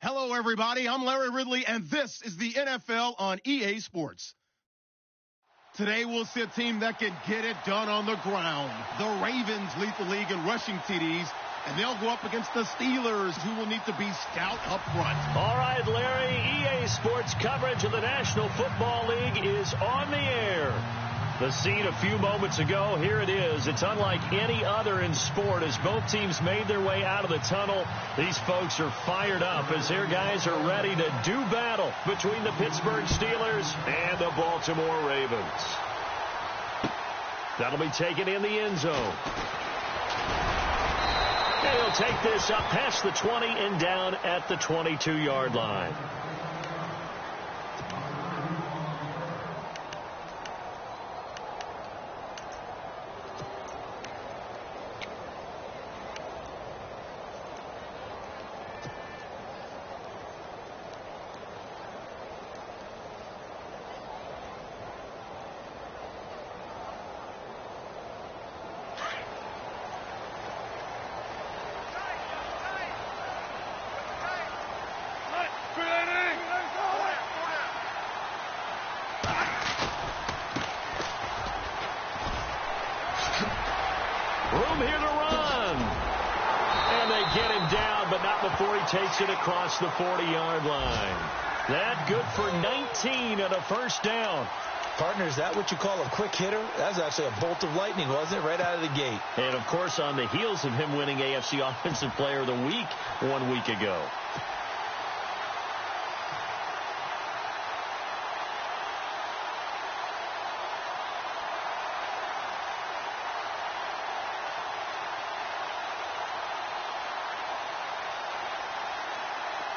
Hello, everybody. I'm Larry Ridley, and this is the NFL on EA Sports. Today, we'll see a team that can get it done on the ground. The Ravens lead the league in rushing TDs, and they'll go up against the Steelers, who will need to be stout up front. All right, Larry, EA Sports coverage of the National Football League is on the air. The scene a few moments ago, here it is. It's unlike any other in sport as both teams made their way out of the tunnel. These folks are fired up as their guys are ready to do battle between the Pittsburgh Steelers and the Baltimore Ravens. That'll be taken in the end zone. And he'll take this up past the 20 and down at the 22-yard line. Room here to run. And they get him down, but not before he takes it across the 40-yard line. That good for 19 and a first down. Partner, is that what you call a quick hitter? That was actually a bolt of lightning, wasn't it? Right out of the gate. And, of course, on the heels of him winning AFC Offensive Player of the Week 1 week ago.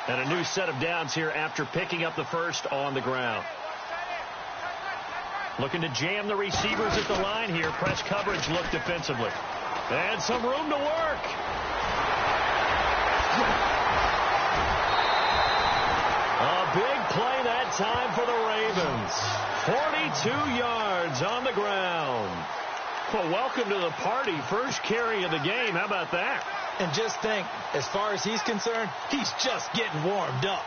And a new set of downs here after picking up the first on the ground. Looking to jam the receivers at the line here. Press coverage look defensively. And some room to work. A big play that time for the Ravens. 42 yards on the ground. Well, welcome to the party. First carry of the game. How about that? And just think, as far as he's concerned, he's just getting warmed up.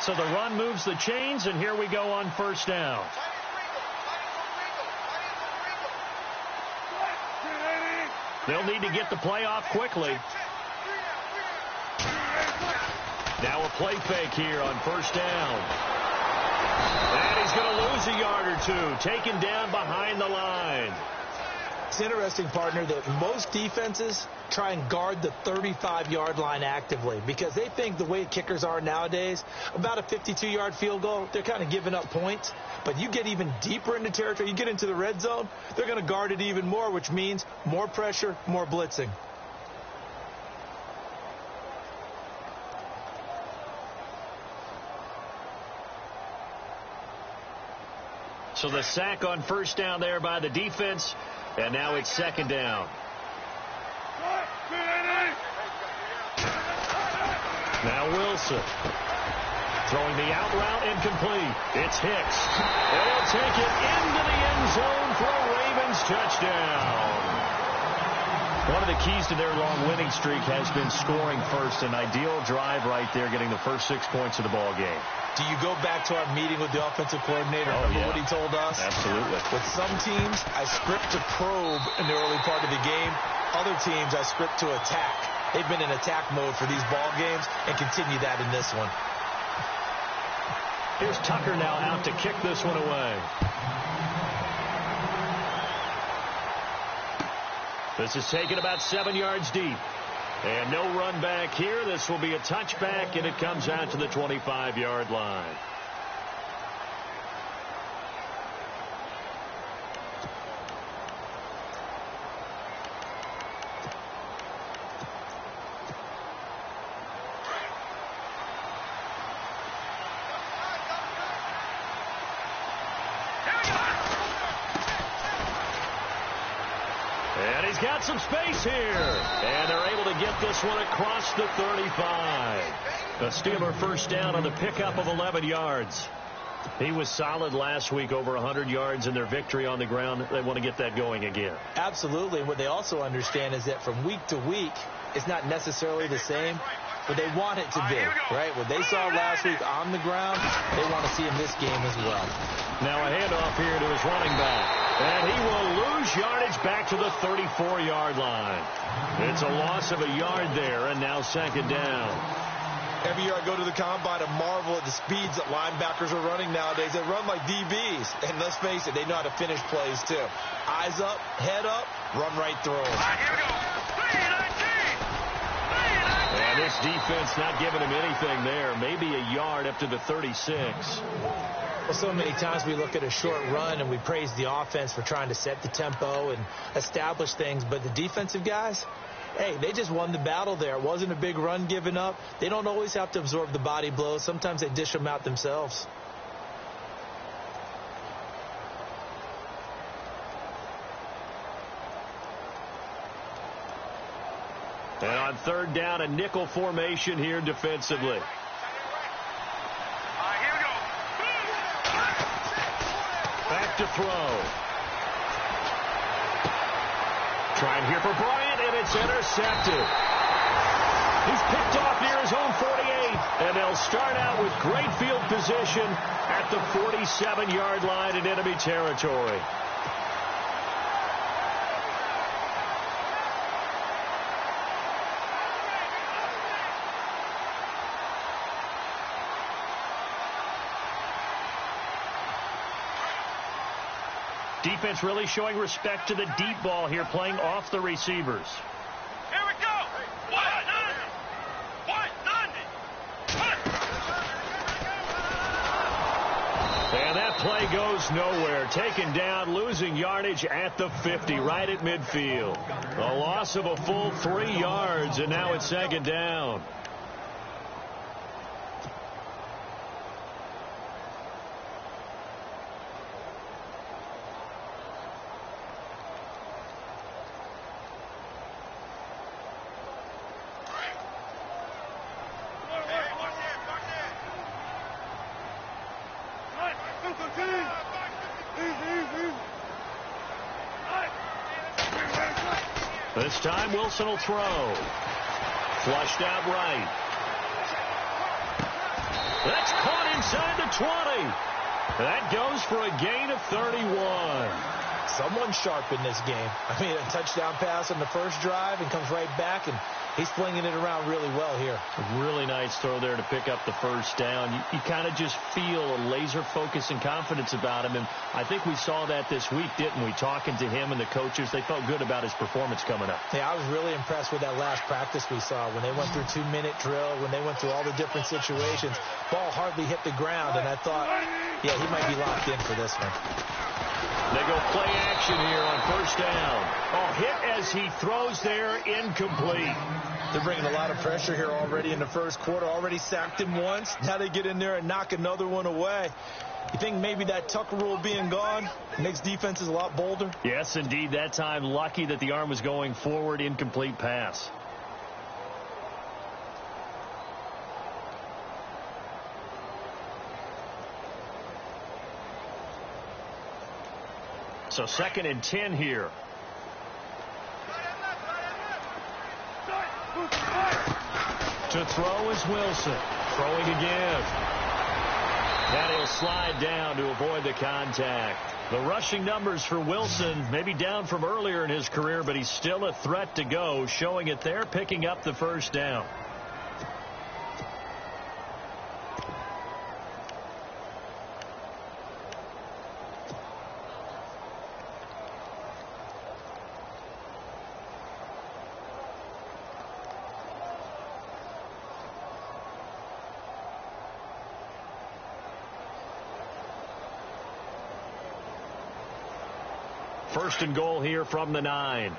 So the run moves the chains, and here we go on first down. They'll need to get the play off quickly. Now a play fake here on first down. And he's going to lose a yard or two, taken down behind the line. It's interesting, partner, that most defenses try and guard the 35-yard line actively because they think the way kickers are nowadays, about a 52-yard field goal, they're kind of giving up points. But you get even deeper into territory, you get into the red zone, they're going to guard it even more, which means more pressure, more blitzing. So the sack on first down there by the defense, and now it's second down. Now Wilson throwing the out route incomplete. It's Hicks. And he'll take it into the end zone for a Ravens touchdown. One of the keys to their long winning streak has been scoring first. An ideal drive right there, getting the first 6 points of the ball game. Do you go back to our meeting with the offensive coordinator? Remember what he told us? Absolutely. With some teams, I script to probe in the early part of the game. Other teams, I script to attack. They've been in attack mode for these ball games and continue that in this one. Here's Tucker now out to kick this one away. This is taken about 7 yards deep. And no run back here. This will be a touchback, and it comes out to the 25-yard line. And he's got some space here. And they're able to get this one across the 35. A Steeler first down on the pickup of 11 yards. He was solid last week, over 100 yards in their victory on the ground. They want to get that going again. Absolutely. What they also understand is that from week to week, it's not necessarily the same, but they want it to be, right? What they saw last week on the ground, they want to see in this game as well. Now a handoff here to his running back. And he will lose yardage back to the 34-yard line. It's a loss of a yard there, and now second down. Every year I go to the combine and marvel at the speeds that linebackers are running nowadays. They run like DBs. And let's face it, they know how to finish plays too. Eyes up, head up, run right through them. Here we go. 3-19. And this defense not giving him anything there. Maybe a yard up to the 36. Well, so many times we look at a short run and we praise the offense for trying to set the tempo and establish things. But the defensive guys, hey, they just won the battle there. It wasn't a big run given up. They don't always have to absorb the body blows. Sometimes they dish them out themselves. And on third down, a nickel formation here defensively. Back to throw. Trying here for Bryant, and it's intercepted. He's picked off near his own 48, and they'll start out with great field position at the 47-yard line in enemy territory. Defense really showing respect to the deep ball here, playing off the receivers. Here we go. And that play goes nowhere. Taken down, losing yardage at the 50, right at midfield. A loss of a full 3 yards, and now it's second down. This time Wilson will throw. Flushed out right. That's caught inside the 20. That goes for a gain of 31. Someone's sharp in this game. I mean, a touchdown pass on the first drive and comes right back, and he's flinging it around really well here. A really nice throw there to pick up the first down. You kind of just feel a laser focus and confidence about him, and I think we saw that this week, didn't we? Talking to him and the coaches, they felt good about his performance coming up. Yeah, I was really impressed with that last practice we saw when they went through 2-minute drill, when they went through all the different situations. Ball hardly hit the ground, and I thought, yeah, he might be locked in for this one. They go play action here on first down. Oh, hit as he throws there, incomplete. They're bringing a lot of pressure here already in the first quarter. Already sacked him once. Now they get in there and knock another one away. You think maybe that Tucker rule being gone makes defenses a lot bolder? Yes, indeed. That time, lucky that the arm was going forward, incomplete pass. So 2nd and 10 here. To throw is Wilson. Throwing again. And he'll slide down to avoid the contact. The rushing numbers for Wilson maybe down from earlier in his career, but he's still a threat to go, showing it there, picking up the first down. First and goal here from the 9. And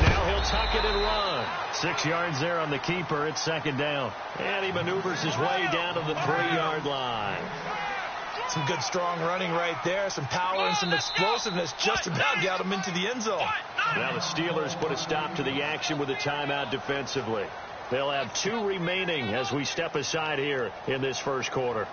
now he'll tuck it and run. 6 yards there on the keeper. It's 2nd down. And he maneuvers his way down to the 3-yard line. Some good strong running right there. Some power and some explosiveness just about got him into the end zone. Now the Steelers put a stop to the action with a timeout defensively. They'll have 2 remaining as we step aside here in this first quarter.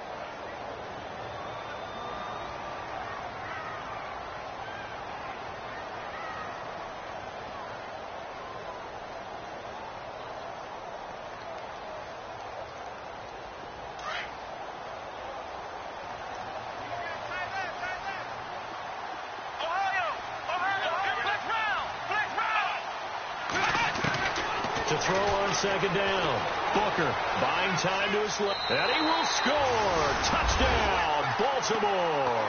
To throw on 2nd down. Booker buying time to his left. And he will score. Touchdown, Baltimore.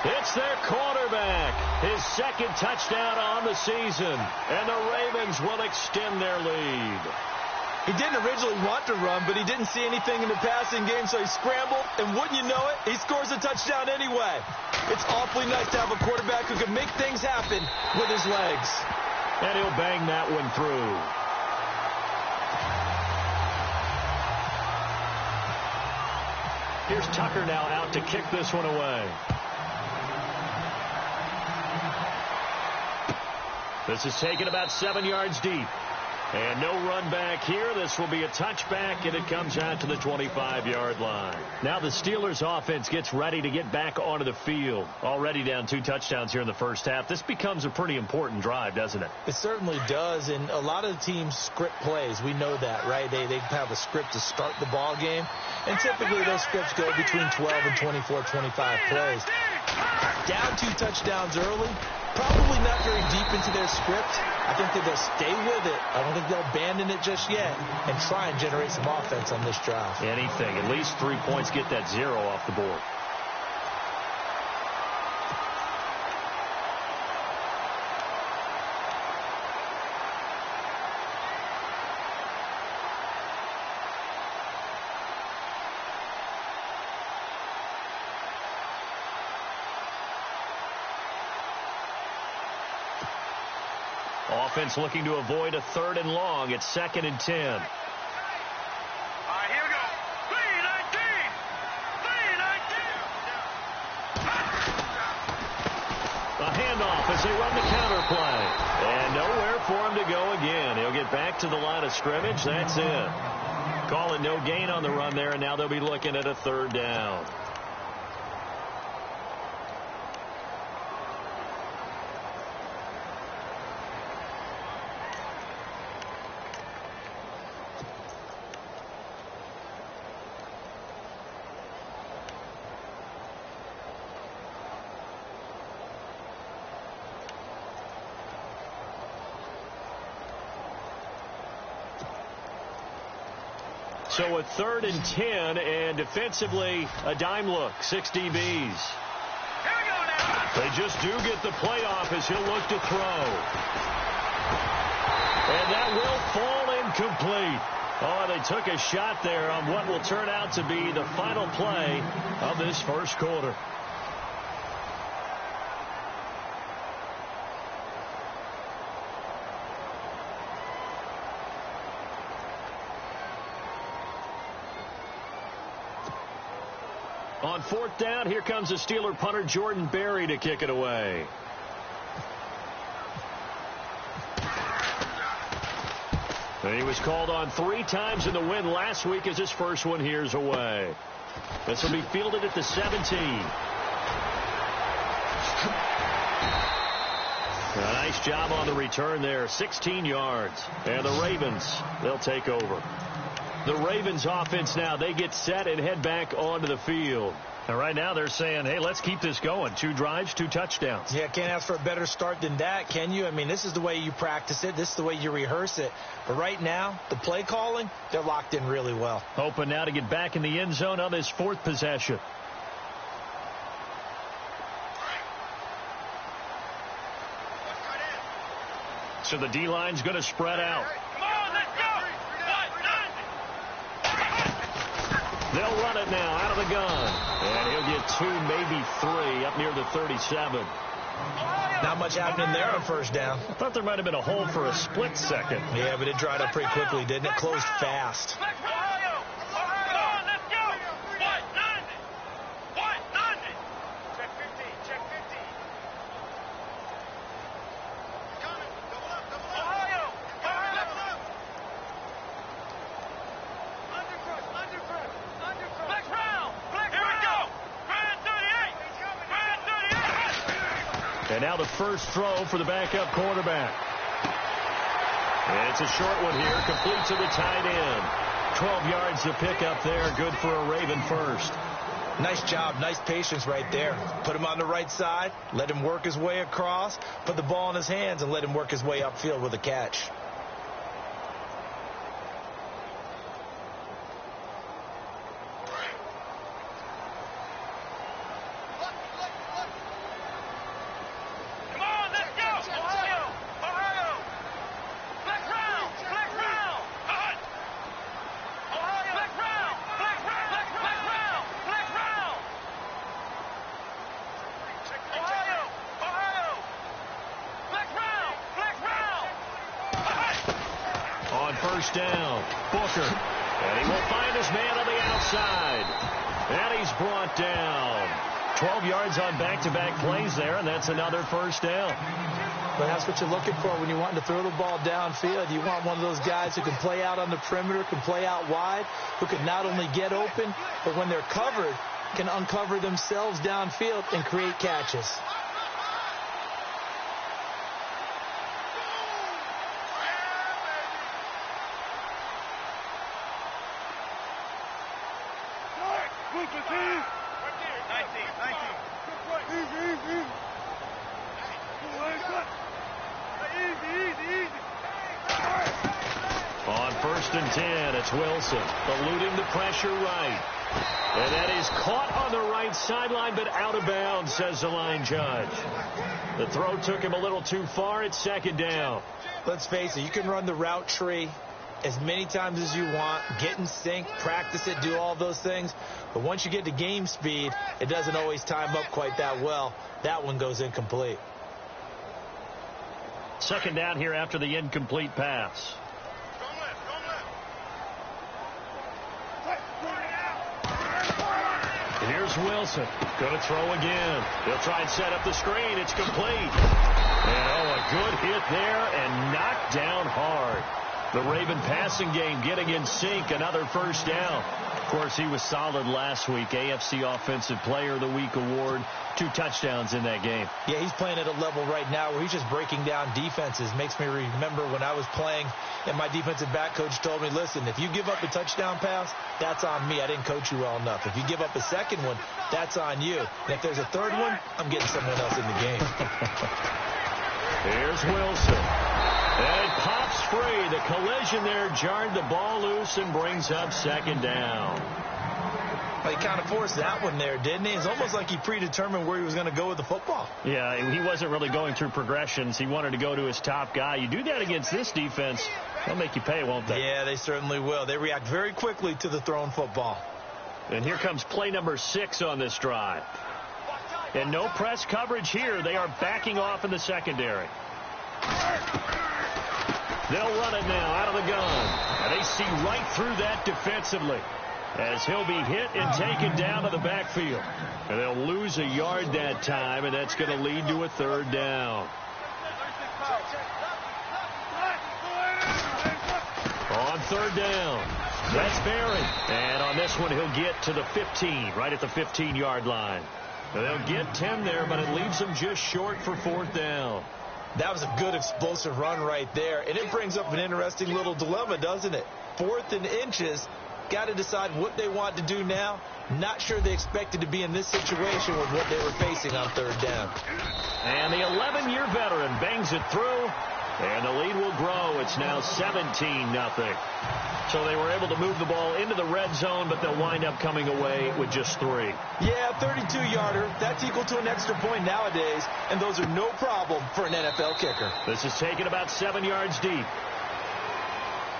It's their quarterback. His 2nd touchdown on the season. And the Ravens will extend their lead. He didn't originally want to run, but he didn't see anything in the passing game, so he scrambled. And wouldn't you know it, he scores a touchdown anyway. It's awfully nice to have a quarterback who can make things happen with his legs. And he'll bang that one through. Here's Tucker now out to kick this one away. This is taken about 7 yards deep. And no run back here. This will be a touchback, and it comes out to the 25-yard line. Now the Steelers offense gets ready to get back onto the field. Already down 2 touchdowns here in the first half. This becomes a pretty important drive, doesn't it? It certainly does, and a lot of teams script plays. We know that, right? They have a script to start the ball game, and typically those scripts go between 12 and 24, 25 plays. Down 2 touchdowns early, probably not very deep into their script. I think that they'll stay with it. I don't think they'll abandon it just yet and try and generate some offense on this drive. Anything. At least 3 points, get that 0 off the board. Offense looking to avoid a 3rd and long. It's 2nd and 10. All right, here we go. 3-19. A handoff as they run the counter play. And nowhere for him to go again. He'll get back to the line of scrimmage. That's it. Call it no gain on the run there, and now they'll be looking at a 3rd down. So a 3rd and 10, and defensively, a dime look, 6 DBs. They just do get the play off as he'll look to throw. And that will fall incomplete. Oh, they took a shot there on what will turn out to be the final play of this first quarter. On 4th down, here comes the Steeler punter Jordan Berry to kick it away. He was called on 3 times in the win last week as his first one here's away. This will be fielded at the 17. A nice job on the return there, 16 yards. And the Ravens, they'll take over. The Ravens offense now, they get set and head back onto the field. And right now they're saying, hey, let's keep this going. 2 drives, 2 touchdowns. Yeah, can't ask for a better start than that, can you? I mean, this is the way you practice it. This is the way you rehearse it. But right now, the play calling, they're locked in really well. Hoping now to get back in the end zone on this 4th possession. So the D-line's going to spread out. They'll run it now out of the gun. And he'll get 2, maybe 3 up near the 37. Not much happening there on 1st down. I thought there might have been a hole for a split second. Yeah, but it dried up pretty quickly, didn't it? Closed fast. And now the first throw for the backup quarterback. And it's a short one here, complete to the tight end. 12 yards to pick up there, good for a Raven first. Nice job, nice patience right there. Put him on the right side, let him work his way across, put the ball in his hands, and let him work his way upfield with a catch. Down, Booker, and he will find his man on the outside, and he's brought down. 12 yards on back-to-back plays there, and that's another first down. But that's what you're looking for when you want to throw the ball downfield. You want one of those guys who can play out on the perimeter, can play out wide, who can not only get open, but when they're covered, can uncover themselves downfield and create catches. On 1st and 10, it's Wilson, eluding the pressure right. And that is caught on the right sideline, but out of bounds, says the line judge. The throw took him a little too far. It's 2nd down. Let's face it, you can run the route tree as many times as you want, get in sync, practice it, do all those things. But once you get to game speed, it doesn't always time up quite that well. That one goes incomplete. 2nd down here after the incomplete pass. Here's Wilson. Going to throw again. He'll try and set up the screen. It's complete. And, a good hit there and knocked down hard. The Raven passing game getting in sync. Another first down. Of course, he was solid last week. AFC Offensive Player of the Week award. 2 touchdowns in that game. Yeah, he's playing at a level right now where he's just breaking down defenses. Makes me remember when I was playing and my defensive back coach told me, listen, if you give up a touchdown pass, that's on me. I didn't coach you well enough. If you give up a second one, that's on you. And if there's a third one, I'm getting someone else in the game. Here's Wilson. And it pops free. The collision there jarred the ball loose and brings up second down. Well, he kind of forced that one there, didn't he? It's almost like he predetermined where he was going to go with the football. Yeah, he wasn't really going through progressions. He wanted to go to his top guy. You do that against this defense, they'll make you pay, won't they? Yeah, they certainly will. They react very quickly to the thrown football. And here comes play number 6 on this drive. And no press coverage here. They are backing off in the secondary. They'll run it now out of the gun. And they see right through that defensively, as he'll be hit and taken down to the backfield. And they'll lose a yard that time, and that's going to lead to a third down. On third down, that's Barry. And on this one, he'll get to the 15, right at the 15-yard line. They'll get 10 there, but it leaves them just short for fourth down. That was a good explosive run right there, and it brings up an interesting little dilemma, doesn't it? 4th and inches, got to decide what they want to do now. Not sure they expected to be in this situation with what they were facing on third down. And the 11-year veteran bangs it through, and the lead will grow. It's now 17-0. So they were able to move the ball into the red zone, but they'll wind up coming away with just 3. Yeah, 32-yarder. That's equal to an extra point nowadays, and those are no problem for an NFL kicker. This is taken about 7 yards deep.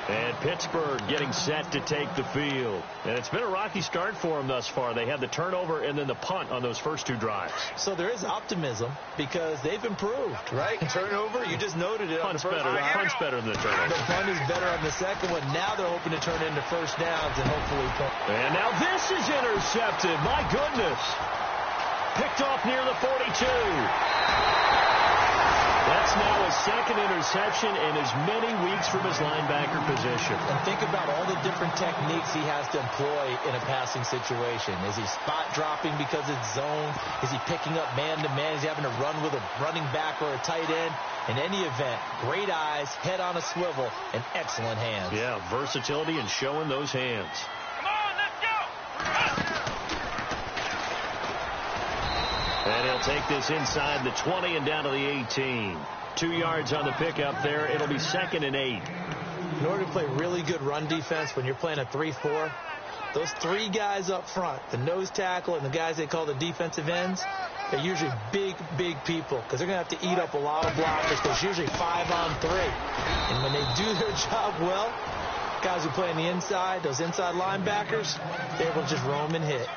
And Pittsburgh getting set to take the field. And it's been a rocky start for them thus far. They had the turnover and then the punt on those first 2 drives. So there is optimism because they've improved, right? Turnover, you just noted it. Punt's on the first Punt's better than the turnover. The punt is better on the second one. Now they're hoping to turn it into first downs and hopefully punt. And now this is intercepted. My goodness. Picked off near the 42. That's now his second interception in as many weeks from his linebacker position. And think about all the different techniques he has to employ in a passing situation. Is he spot dropping because it's zone? Is he picking up man-to-man? Is he having to run with a running back or a tight end? In any event, great eyes, head on a swivel, and excellent hands. Yeah, versatility and showing those hands. Come on, let's go! And he'll take this inside the 20 and down to the 18. 2 yards on the pickup there. It'll be 2nd and 8. In order to play really good run defense when you're playing a 3-4, those 3 guys up front, the nose tackle and the guys they call the defensive ends, they're usually big, big people because they're going to have to eat up a lot of blockers because it's usually 5 on 3. And when they do their job well, guys who play on the inside, those inside linebackers, they're able to just roam and hit.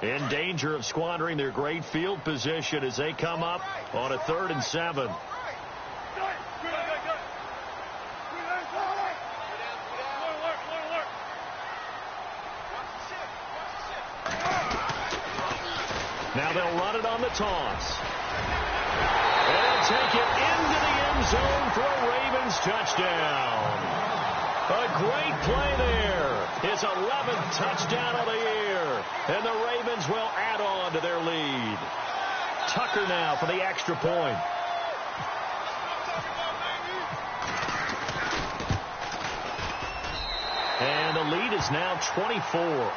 In danger of squandering their great field position as they come up on a 3rd and 7. Now they'll run it on the toss. And they'll take it into the end zone for a Ravens touchdown. A great play there. His 11th touchdown of the year. And the Ravens will add on to their lead. Tucker now for the extra point. And the lead is now 24.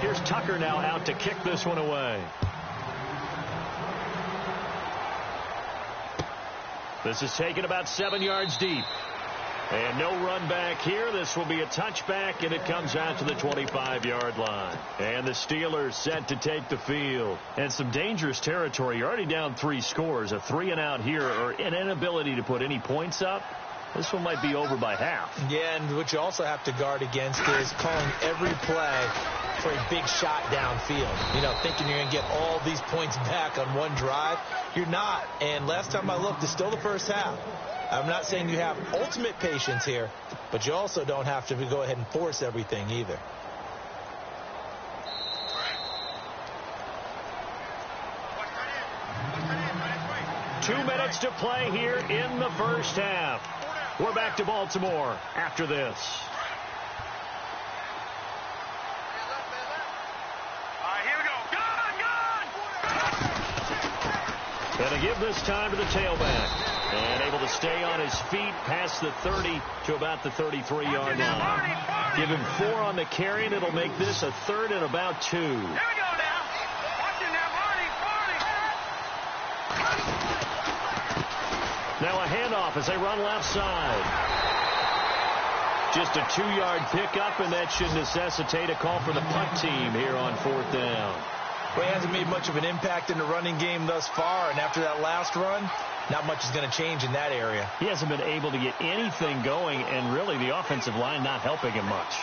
Here's Tucker now out to kick this one away. This is taken about 7 yards deep. And no run back here. This will be a touchback, and it comes out to the 25-yard line. And the Steelers set to take the field. And some dangerous territory. You're already down 3 scores. A 3-and-out here, or an inability to put any points up. This one might be over by half. Yeah, and what you also have to guard against is calling every play for a big shot downfield. You know, thinking you're going to get all these points back on one drive. You're not. And last time I looked, it's still the first half. I'm not saying you have ultimate patience here, but you also don't have to go ahead and force everything either. 2 minutes to play here in the first half. We're back to Baltimore after this. And to give this time to the tailback. And able to stay on his feet past the 30 to about the 33-yard line. Give him 4 on the carry, and it'll make this a 3rd and about 2. Here we go now. Watch it now, Marty. Now a handoff as they run left side. Just a 2-yard pickup, and that should necessitate a call for the punt team here on 4th down. Well, he hasn't made much of an impact in the running game thus far, and after that last run, not much is going to change in that area. He hasn't been able to get anything going, and really the offensive line not helping him much.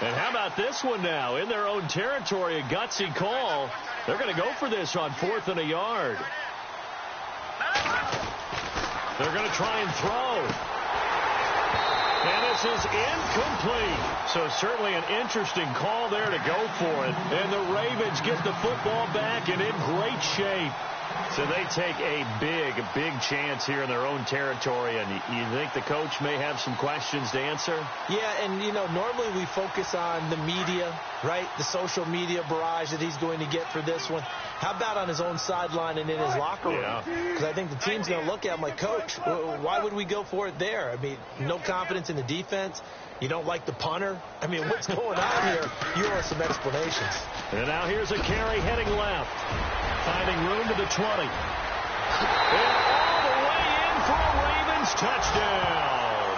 And how about this one now? In their own territory, a gutsy call. They're going to go for this on 4th and a yard. They're going to try and throw. And this is incomplete. So certainly an interesting call there to go for it. And the Ravens get the football back and in great shape. So they take a big chance here in their own territory. And you think the coach may have some questions to answer? Yeah, and, you know, normally we focus on the media, right? The social media barrage that he's going to get for this one. How about on his own sideline and in his locker room? Because I think the team's going to look at him like, Coach, why would we go for it there? I mean, no confidence in the defense. You don't like the punter? I mean, what's going on here? You want some explanations. And now here's a carry heading left. Finding room to the 20. And all the way in for a Ravens touchdown.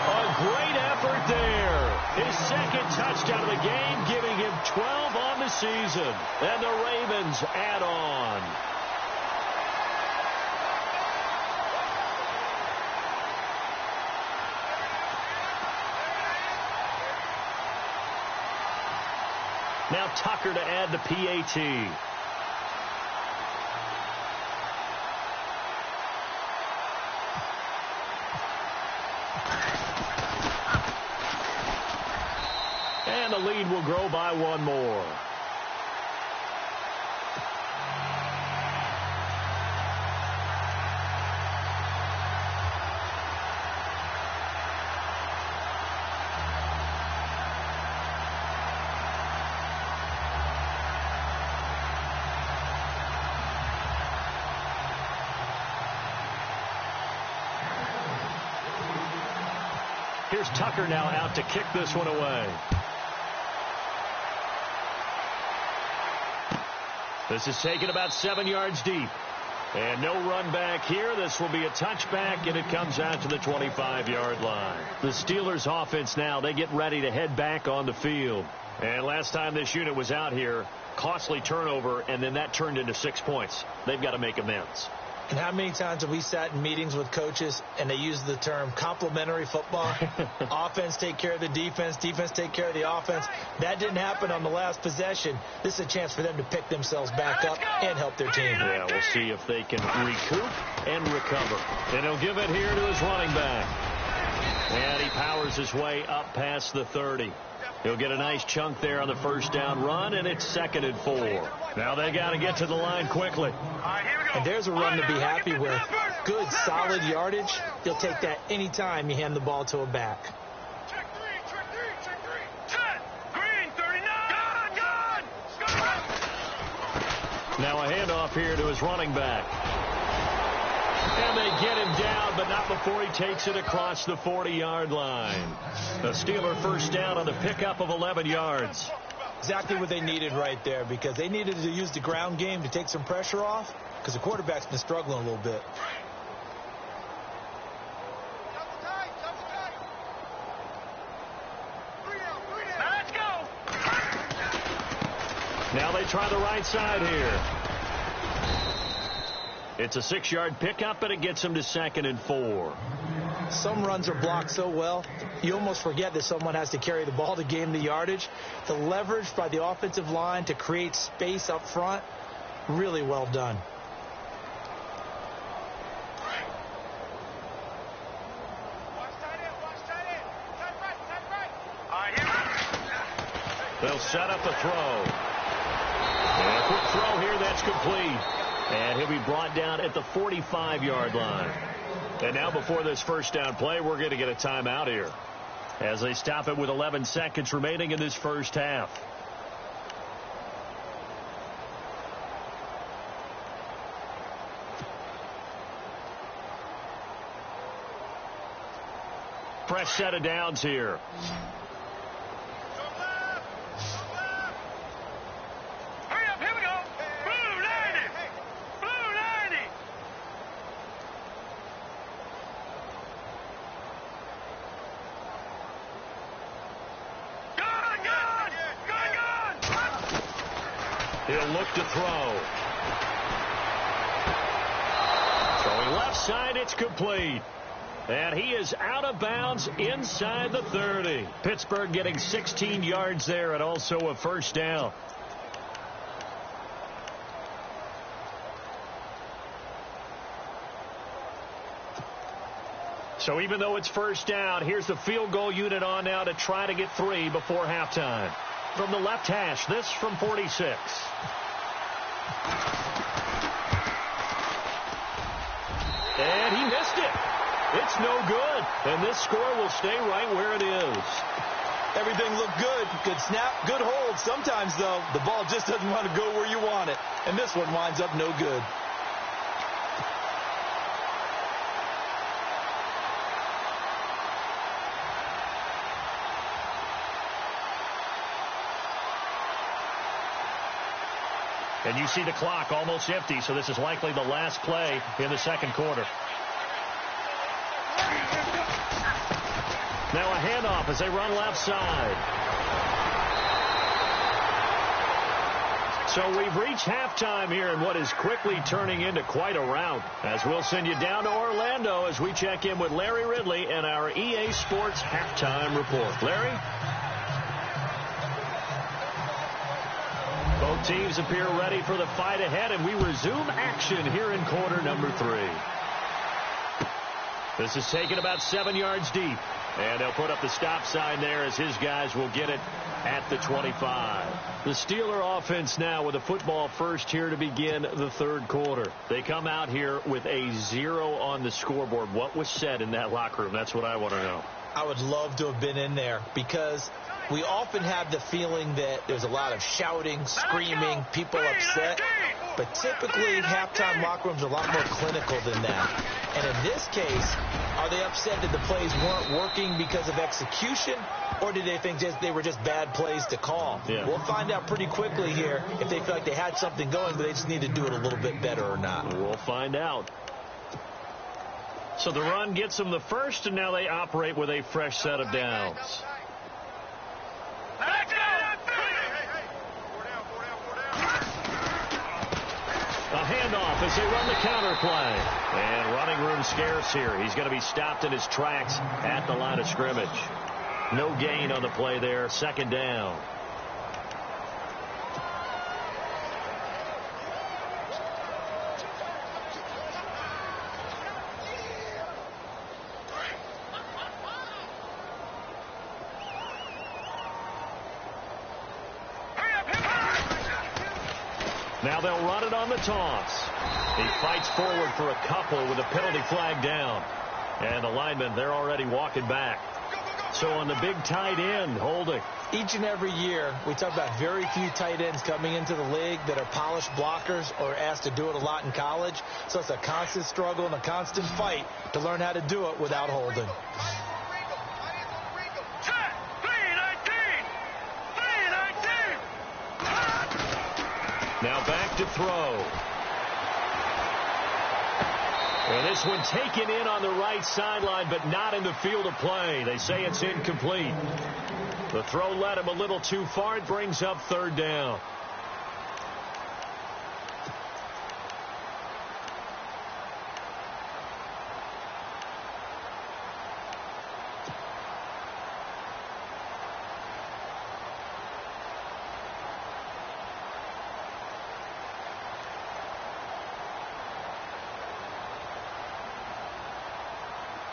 A great effort there. His 2nd touchdown of the game, giving him 12 on the season. And the Ravens add on. Now Tucker to add the PAT. And the lead will grow by 1 more. Here's Tucker now out to kick this one away. This is taken about 7 yards deep. And no run back here. This will be a touchback, and it comes out to the 25-yard line. The Steelers offense now, they get ready to head back on the field. And last time this unit was out here, costly turnover, and then that turned into 6 points. They've got to make amends. And how many times have we sat in meetings with coaches and they use the term complementary football? Offense take care of the defense, defense take care of the offense. That didn't happen on the last possession. This is a chance for them to pick themselves back up and help their team. Yeah, we'll see if they can recoup and recover. And he'll give it here to his running back. And he powers his way up past the 30. He'll get a nice chunk there on the 1st down run, and it's 2nd and 4. Now they got to get to the line quickly. And there's a run to be happy with. Good, solid yardage. He'll take that anytime you hand the ball to a back. Check three. Set. Green, 39. Gone. Now a handoff here to his running back. And they get him down, but not before he takes it across the 40-yard line. The Steeler 1st down on the pickup of 11 yards. Exactly what they needed right there, because they needed to use the ground game to take some pressure off, because the quarterback's been struggling a little bit. Now let's go. Now they try the right side here. It's a 6-yard pickup, and it gets him to 2nd and 4. Some runs are blocked so well, you almost forget that someone has to carry the ball to gain the yardage. The leverage by the offensive line to create space up front, really well done. set up the throw. And a quick throw here, that's complete. And he'll be brought down at the 45-yard line. And now before this first down play, we're going to get a timeout here, as they stop it with 11 seconds remaining in this first half. Fresh set of downs here. Hurry up, here we go. Blue 90. Blue 90. Gun. He'll look to throw. Throwing left side, it's complete. And he is out of bounds inside the 30. Pittsburgh getting 16 yards there and also a first down. So even though it's first down, here's the field goal unit on now to try to get 3 before halftime. From the left hash, this from 46. And he missed it. It's no good, and this score will stay right where it is. Everything looked good. Good snap, good hold. Sometimes, though, the ball just doesn't want to go where you want it, and this one winds up no good. And you see the clock almost empty, so this is likely the last play in the second quarter. Now a handoff as they run left side. So we've reached halftime here in what is quickly turning into quite a rout, as we'll send you down to Orlando as we check in with Larry Ridley and our EA Sports Halftime Report. Larry? Both teams appear ready for the fight ahead, and we resume action here in quarter number 3. This is taken about 7 yards deep. And they'll put up the stop sign there as his guys will get it at the 25. The Steeler offense now with a football first here to begin the third quarter. They come out here with a 0 on the scoreboard. What was said in that locker room? That's what I want to know. I would love to have been in there because we often have the feeling that there's a lot of shouting, screaming, people upset. But typically, halftime locker rooms are a lot more clinical than that. And in this case, are they upset that the plays weren't working because of execution, or did they think they were just bad plays to call? Yeah. We'll find out pretty quickly here if they feel like they had something going, but they just need to do it a little bit better or not. We'll find out. So the run gets them the first, and now they operate with a fresh set of downs. A handoff as they run the counter play. And running room scarce here. He's going to be stopped in his tracks at the line of scrimmage. No gain on the play there. Second down. Now they'll run it on the toss. He fights forward for a couple with a penalty flag down. And the linemen, they're already walking back. So on the big tight end, holding. Each and every year, we talk about very few tight ends coming into the league that are polished blockers or asked to do it a lot in college. So it's a constant struggle and a constant fight to learn how to do it without holding. Now back to throw. And this one taken in on the right sideline, but not in the field of play. They say it's incomplete. The throw led him a little too far. It brings up third down.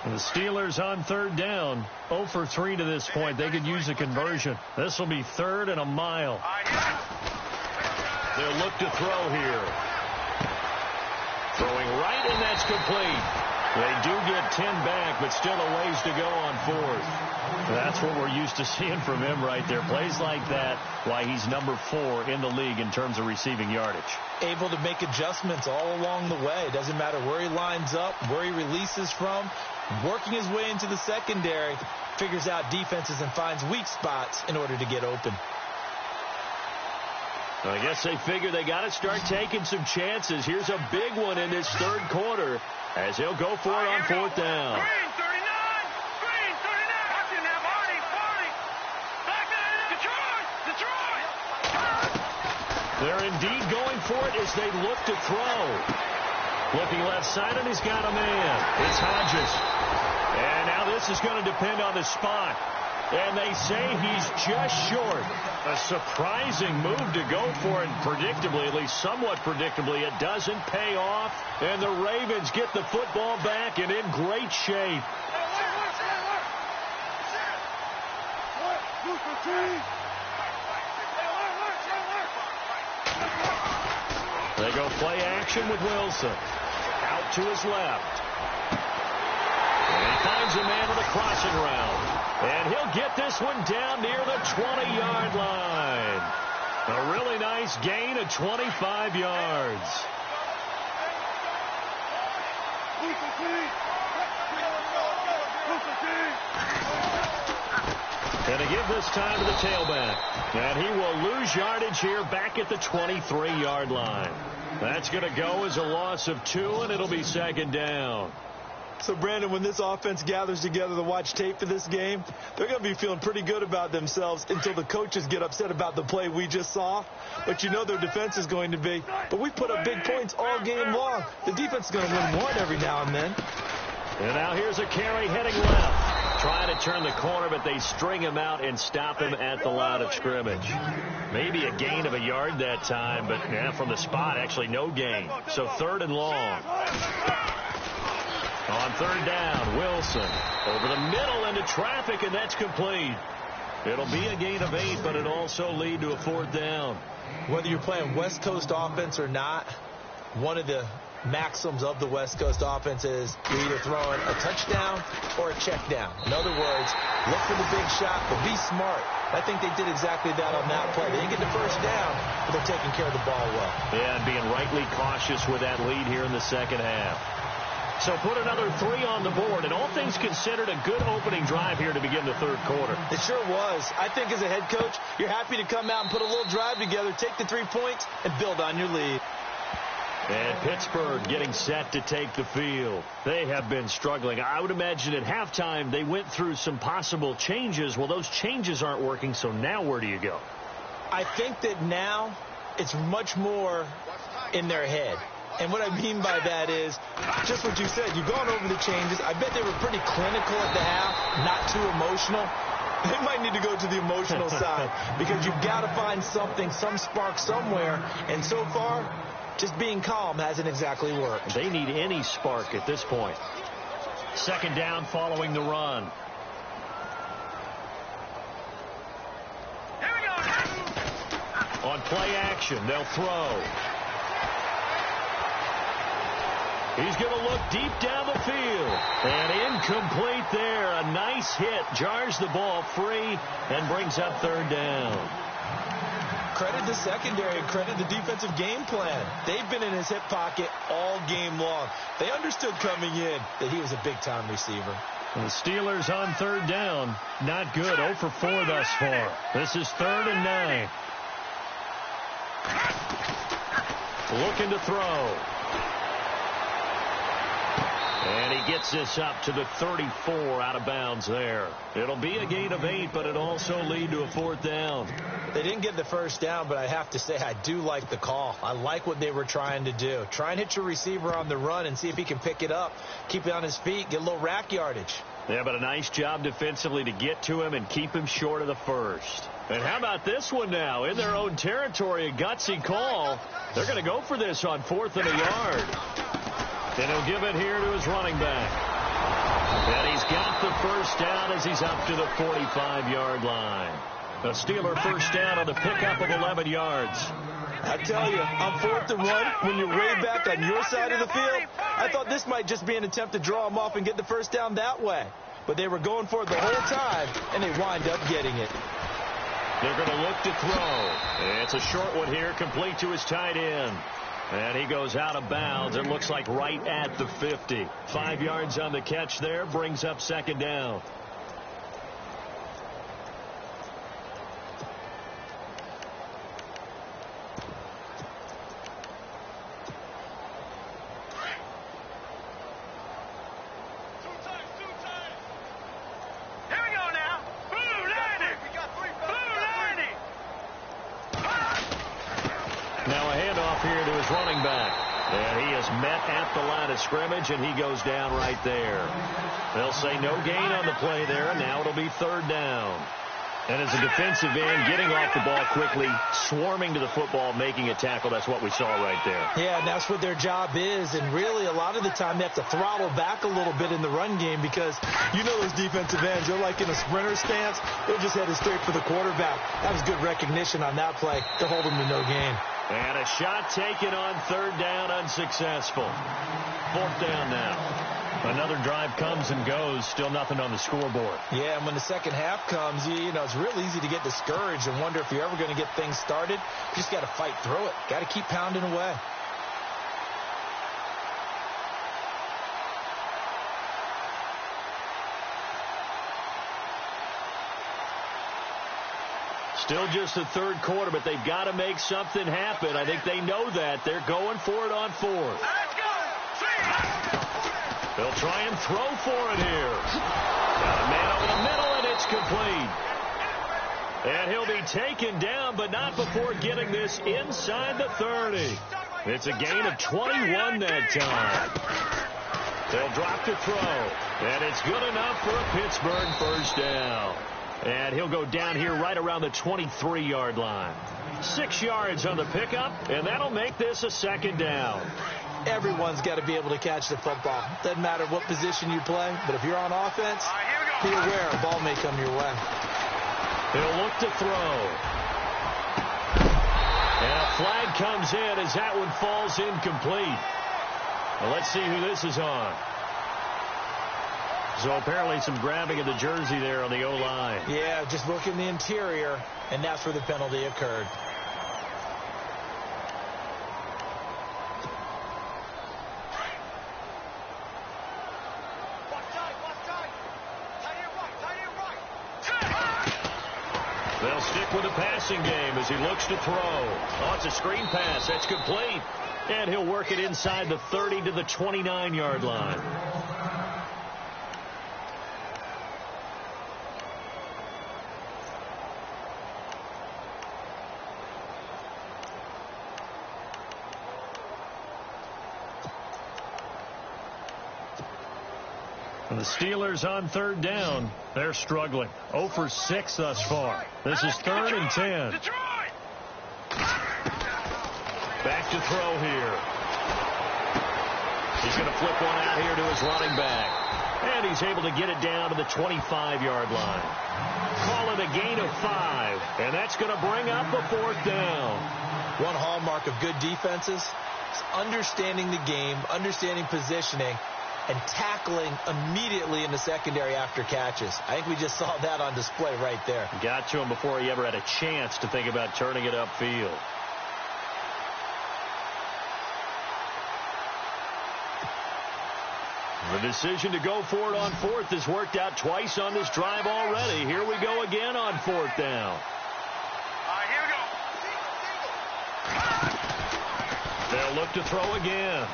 And the Steelers on third down, 0 for 3 to this point. They could use a conversion. This will be 3rd and a mile. They'll look to throw here. Throwing right, and that's complete. They do get 10 back, but still a ways to go on 4th. That's what we're used to seeing from him right there. Plays like that, why he's number 4 in the league in terms of receiving yardage. Able to make adjustments all along the way. Doesn't matter where he lines up, where he releases from. Working his way into the secondary, figures out defenses and finds weak spots in order to get open. I guess they figure they got to start taking some chances. Here's a big one in this 3rd quarter as he'll go for it on 4th down. Green 39. Green 39. Watching that Marty. Back there. Detroit. They're indeed going for it as they look to throw. Looking left side, and he's got a man. It's Hodges. And now this is going to depend on the spot. And they say he's just short. A surprising move to go for it. Predictably, at least somewhat predictably, it doesn't pay off. And the Ravens get the football back and in great shape. They go play action with Wilson. Out to his left. And he finds a man with a crossing route. And he'll get this one down near the 20-yard line. A really nice gain of 25 yards. And to give this time to the tailback. And he will lose yardage here back at the 23-yard line. That's going to go as a loss of 2, and it'll be 2nd down. So, Brandon, when this offense gathers together to watch tape for this game, they're going to be feeling pretty good about themselves until the coaches get upset about the play we just saw. But you know their defense is going to be. But we put up big points all game long. The defense is going to win one every now and then. And now here's a carry heading left. Trying to turn the corner, but they string him out and stop him at the line of scrimmage. Maybe a gain of a yard that time, but from the spot, actually no gain. So 3rd and long. On 3rd down, Wilson over the middle into traffic, and that's complete. It'll be a gain of 8, but it'll also lead to a 4th down. Whether you're playing West Coast offense or not, one of the maxims of the West Coast offense is you're either throwing a touchdown or a check down. In other words, look for the big shot, but be smart. I think they did exactly that on that play. They didn't get the first down, but they're taking care of the ball well. Yeah, and being rightly cautious with that lead here in the 2nd half. So put another 3 on the board, and all things considered, a good opening drive here to begin the 3rd quarter. It sure was. I think as a head coach, you're happy to come out and put a little drive together, take the 3 points, and build on your lead. And Pittsburgh getting set to take the field. They have been struggling. I would imagine at halftime they went through some possible changes. Well, those changes aren't working, so now where do you go? I think that now it's much more in their head. And what I mean by that is just what you said. You've gone over the changes. I bet they were pretty clinical at the half, not too emotional. They might need to go to the emotional side because you've got to find something, some spark somewhere. And so far, just being calm hasn't exactly worked. They need any spark at this point. 2nd down following the run. Here we go. On play action, they'll throw. He's going to look deep down the field. And incomplete there. A nice hit. Jars the ball free and brings up 3rd down. Credit the secondary. Credit the defensive game plan. They've been in his hip pocket all game long. They understood coming in that he was a big-time receiver. The Steelers on 3rd down. Not good. 0 for 4 thus far. This is 3rd and 9. Looking to throw. And he gets this up to the 34 out of bounds there. It'll be a gain of 8, but it also lead to a 4th down. They didn't get the first down, but I have to say I do like the call. I like what they were trying to do. Try and hit your receiver on the run and see if he can pick it up, keep it on his feet, get a little rack yardage. Yeah, but a nice job defensively to get to him and keep him short of the first. And how about this one now? In their own territory, a gutsy call. They're going to go for this on 4th and a yard. And he'll give it here to his running back. And he's got the first down as he's up to the 45-yard line. A Steeler first down on the pickup of 11 yards. I tell you, on 4th and 1, when you're way back on your side of the field, I thought this might just be an attempt to draw them off and get the first down that way. But they were going for it the whole time, and they wind up getting it. They're going to look to throw. It's a short one here, complete to his tight end. And he goes out of bounds. It looks like right at the 50. 5 yards on the catch there, brings up second down. Running back. And he is met at the line of scrimmage, and he goes down right there. They'll say no gain on the play there, and now it'll be third down. And as a defensive end, getting off the ball quickly, swarming to the football, making a tackle, that's what we saw right there. Yeah, and that's what their job is. And really, a lot of the time, they have to throttle back a little bit in the run game because you know those defensive ends, they're like in a sprinter stance. They're just headed straight for the quarterback. That was good recognition on that play to hold them to no gain. And a shot taken on third down, unsuccessful. Fourth down now. Another drive comes and goes, still nothing on the scoreboard. Yeah, and when the second half comes, you know, it's real easy to get discouraged and wonder if you're ever going to get things started. You just got to fight through it. Got to keep pounding away. Still just the third quarter, but they've got to make something happen. I think they know that. They're going for it on fourth. They'll try and throw for it here. Got a man over the middle, and it's complete. And he'll be taken down, but not before getting this inside the 30. It's a gain of 21 that time. They'll drop to throw, and it's good enough for a Pittsburgh first down. And he'll go down here right around the 23-yard line. 6 yards on the pickup, and that'll make this a second down. Everyone's got to be able to catch the football. Doesn't matter what position you play, but if you're on offense, be aware a ball may come your way. He'll look to throw. And a flag comes in as that one falls incomplete. Well, let's see who this is on. So apparently some grabbing of the jersey there on the O-line. Yeah, just look in the interior, and that's where the penalty occurred. They'll stick with the passing game as he looks to throw. Oh, it's a screen pass. That's complete. And he'll work it inside the 30 to the 29-yard line. And the Steelers on third down. They're struggling. 0 for 6 thus far. This is 3rd and 10. Back to throw here. He's going to flip one out here to his running back. And he's able to get it down to the 25-yard line. Call it a gain of 5. And that's going to bring up a 4th down. One hallmark of good defenses is understanding the game, understanding positioning, and tackling immediately in the secondary after catches. I think we just saw that on display right there. Got to him before he ever had a chance to think about turning it upfield. The decision to go for it on 4th has worked out twice on this drive already. Here we go again on 4th down. Here we go. They'll look to throw again.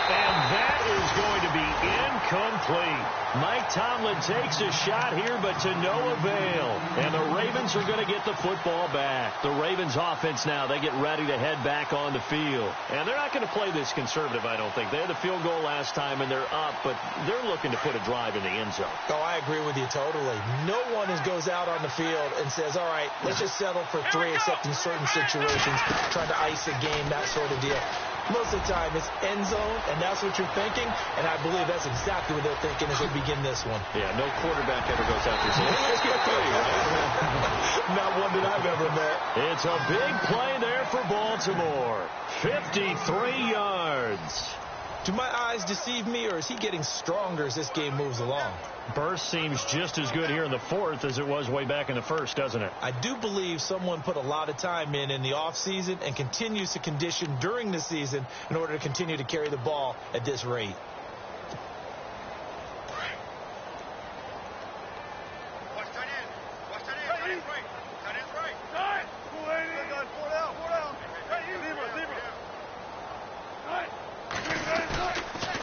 And that is going to be incomplete. Mike Tomlin takes a shot here, but to no avail. And the Ravens are going to get the football back. The Ravens offense now, they get ready to head back on the field. And they're not going to play this conservative, I don't think. They had the field goal last time, and they're up, but they're looking to put a drive in the end zone. Oh, I agree with you totally. No one goes out on the field and says, all right, let's just settle for 3, except in certain situations, trying to ice a game, that sort of deal. Most of the time, it's end zone, and that's what you're thinking. thinking, and I believe that's exactly what they're thinking as they begin this one. Yeah, no quarterback ever goes out there saying, hey, let's get 3. Not one that I've ever met. It's a big play there for Baltimore. 53 yards. Do my eyes deceive me, or is he getting stronger as this game moves along? Burst seems just as good here in the fourth as it was way back in the first, doesn't it? I do believe someone put a lot of time in the offseason and continues to condition during the season in order to continue to carry the ball at this rate.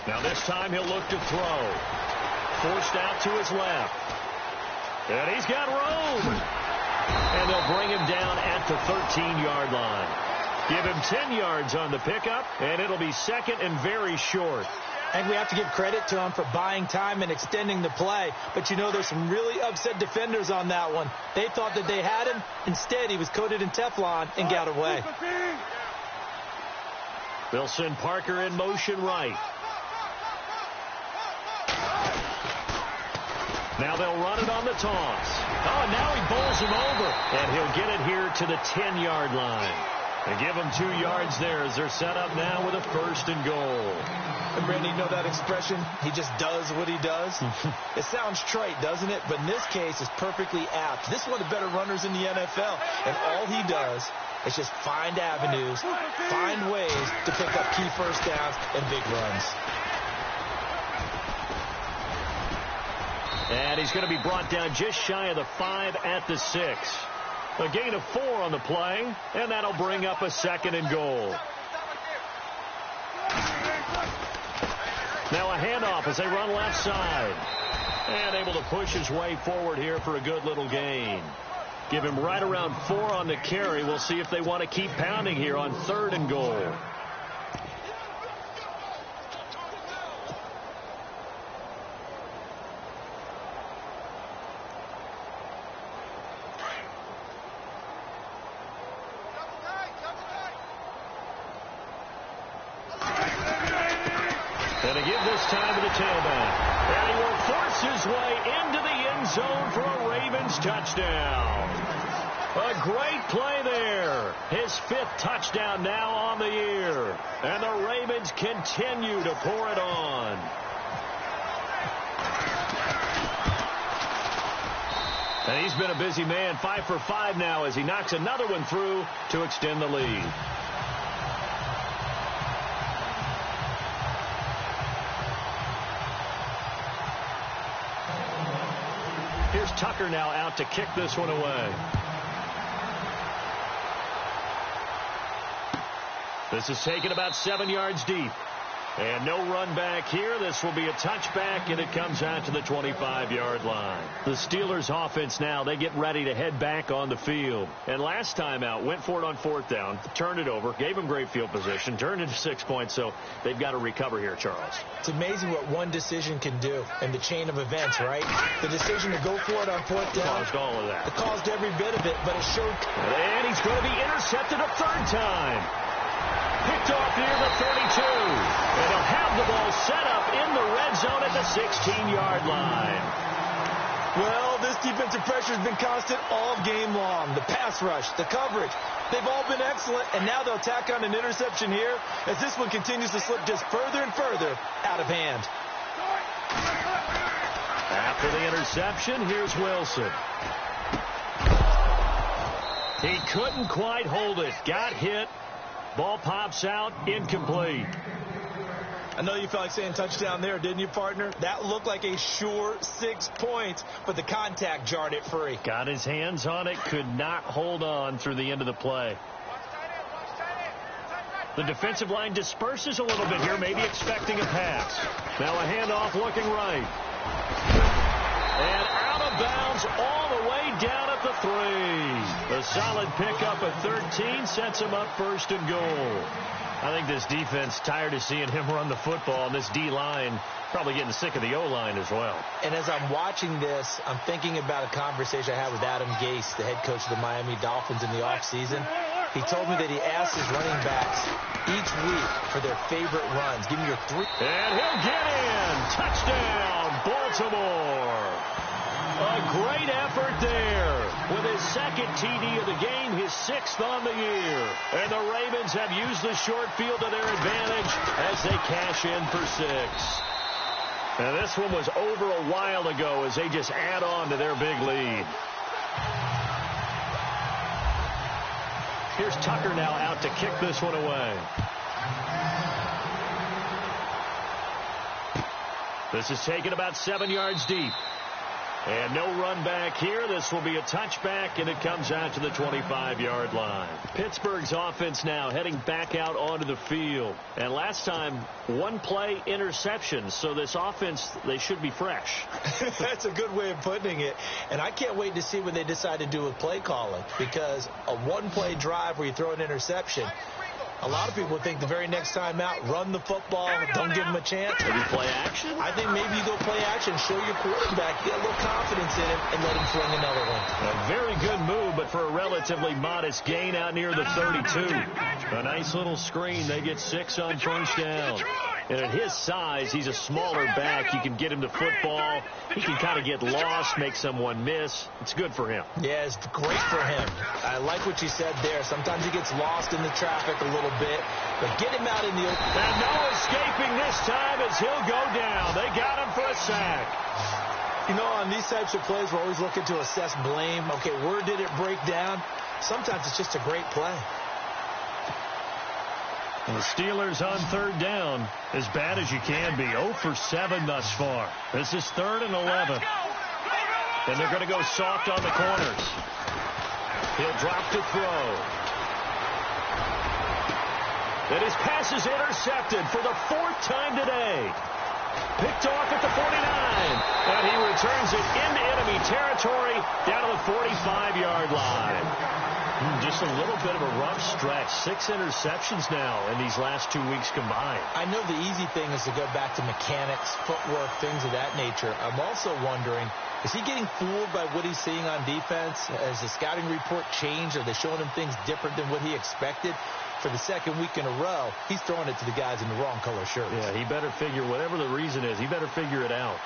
Now this time he'll look to throw. Forced out to his left. And he's got room. And they'll bring him down at the 13-yard line. Give him 10 yards on the pickup, and it'll be second and very short. And we have to give credit to him for buying time and extending the play. But, you know, there's some really upset defenders on that one. They thought that they had him. Instead, he was coated in Teflon and got away. They'll send Parker in motion right. Now they'll run it on the toss. Oh, and now he bowls him over. And he'll get it here to the 10-yard line. They give him 2 yards there as they're set up now with a 1st and goal. And Randy, you know that expression? He just does what he does? It sounds trite, doesn't it? But in this case, it's perfectly apt. This is one of the better runners in the NFL. And all he does is just find avenues, find ways to pick up key first downs and big runs. And he's going to be brought down just shy of the 5 at the 6. A gain of 4 on the play, and that'll bring up a 2nd and goal. Now a handoff as they run left side. And able to push his way forward here for a good little gain. Give him right around 4 on the carry. We'll see if they want to keep pounding here on 3rd and goal. And to give this time to the tailback. And he will force his way into the end zone for a Ravens touchdown. A great play there. His 5th touchdown now on the year. And the Ravens continue to pour it on. And he's been a busy man. 5 for 5 now as he knocks another one through to extend the lead. Here's Tucker now out to kick this one away. This is taken about 7 yards deep. And no run back here. This will be a touchback, and it comes out to the 25-yard line. The Steelers' offense now, they get ready to head back on the field. And last time out, went for it on 4th down, turned it over, gave them great field position, turned it to 6 points, so they've got to recover here, Charles. It's amazing what one decision can do in the chain of events, right? The decision to go for it on 4th down. Caused all of that. It caused every bit of it, but it showed. And he's going to be intercepted a 3rd time. Picked off near the 32. And he'll have the ball set up in the red zone at the 16-yard line. Well, this defensive pressure has been constant all game long. The pass rush, the coverage, they've all been excellent, and now they'll tack on an interception here as this one continues to slip just further and further out of hand. After the interception, here's Wilson. He couldn't quite hold it. Got hit. Ball pops out, incomplete. I know you felt like saying touchdown there, didn't you, partner? That looked like a sure 6 points, but the contact jarred it free. Got his hands on it, could not hold on through the end of the play. The defensive line disperses a little bit here, maybe expecting a pass. Now a handoff looking right. And out of bounds all the way down at the 3. A solid pickup at 13 sets him up 1st and goal. I think this defense tired of seeing him run the football, and this D-line probably getting sick of the O-line as well. And as I'm watching this, I'm thinking about a conversation I had with Adam Gase, the head coach of the Miami Dolphins in the offseason. He told me that he asked his running backs each week for their favorite runs. Give me your 3. And he'll get in. Touchdown, Baltimore. A great effort there. With his second TD of the game, his 6th on the year. And the Ravens have used the short field to their advantage as they cash in for 6. And this one was over a while ago as they just add on to their big lead. Here's Tucker now out to kick this one away. This is taken about 7 yards deep. And no run back here. This will be a touchback, and it comes out to the 25-yard line. Pittsburgh's offense now heading back out onto the field. And last time, 1 play interception. So this offense, they should be fresh. That's a good way of putting it. And I can't wait to see what they decide to do with play calling. Because a 1-play drive where you throw an interception, a lot of people think the very next time out, run the football, don't give them a chance. Maybe play action? I think maybe you go play action, show your quarterback, get a little confidence in him, and let him fling another one. A very good move, but for a relatively modest gain out near the 32. A nice little screen. They get 6 on first down. And at his size, he's a smaller back. You can get him the football. He can kind of get lost, make someone miss. It's good for him. Yeah, it's great for him. I like what you said there. Sometimes he gets lost in the traffic a little bit, but get him out in the open. And no escaping this time as he'll go down. They got him for a sack. You know, on these types of plays, we're always looking to assess blame. Okay, where did it break down? Sometimes it's just a great play. And the Steelers on 3rd down, as bad as you can be. 0 for 7 thus far. This is 3rd and 11. And they're going to go soft on the corners. He'll drop to throw. And his pass is intercepted for the 4th time today. Picked off at the 49. And he returns it into enemy territory down to the 45-yard line. Just a little bit of a rough stretch. 6 interceptions now in these last 2 weeks combined. I know the easy thing is to go back to mechanics, footwork, things of that nature. I'm also wondering, is he getting fooled by what he's seeing on defense? Has the scouting report changed? Are they showing him things different than what he expected? For the 2nd week in a row, he's throwing it to the guys in the wrong color shirts. Yeah, he better figure, whatever the reason is, he better figure it out.